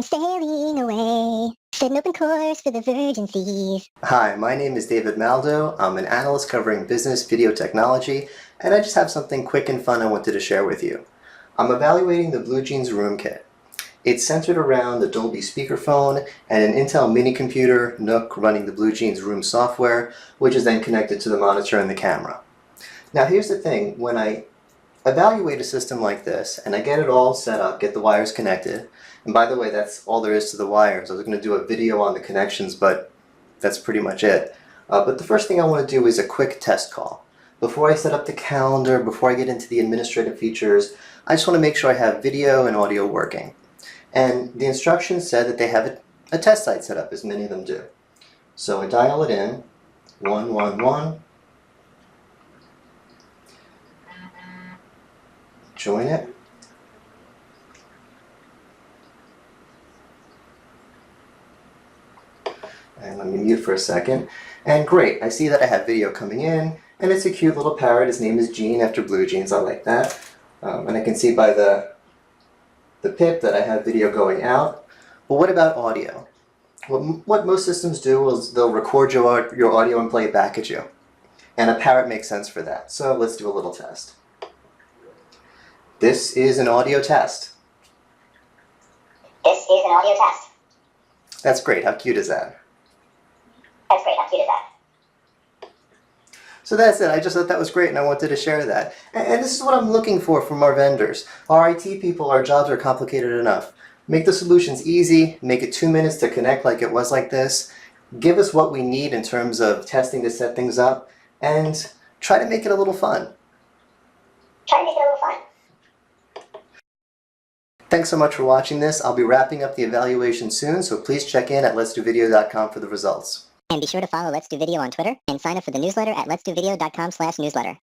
sailing away, set an open course for the virgin seas. Hi, my name is David Maldo. I'm an analyst covering business video technology, and I just have something quick and fun I wanted to share with you. I'm evaluating the BlueJeans Room kit. It's centered around the Dolby speakerphone and an Intel mini computer, Nook, running the BlueJeans Room software, which is then connected to the monitor and the camera. Now here's the thing, when I evaluate a system like this and I get it all set up, get the wires connected, and by the way, that's all there is to the wires. I was going to do a video on the connections, but that's pretty much it. But the first thing I want to do is a quick test call. Before I set up the calendar, before I get into the administrative features, I just want to make sure I have video and audio working. And the instructions said that they have a test site set up, as many of them do. So I dial it in, 111, join it, and let me mute for a second. And great, I see that I have video coming in, and it's a cute little parrot. His name is Gene, after BlueJeans. I like that. And I can see by the pip that I have video going out. But what about audio? Well, what most systems do is they'll record your audio and play it back at you. And a parrot makes sense for that. So let's do a little test. This is an audio test. This is an audio test. That's great. How cute is that? That's great. How cute is that? So that's it. I just thought that was great and I wanted to share that. And this is what I'm looking for from our vendors. Our IT people, our jobs are complicated enough. Make the solutions easy, make it 2 minutes to connect like it was like this. Give us what we need in terms of testing to set things up, and try to make it a little fun. Try to make it a little fun. Thanks so much for watching this. I'll be wrapping up the evaluation soon, so please check in at letsdovideo.com for the results. And be sure to follow Let's Do Video on Twitter and sign up for the newsletter at letsdovideo.com/newsletter.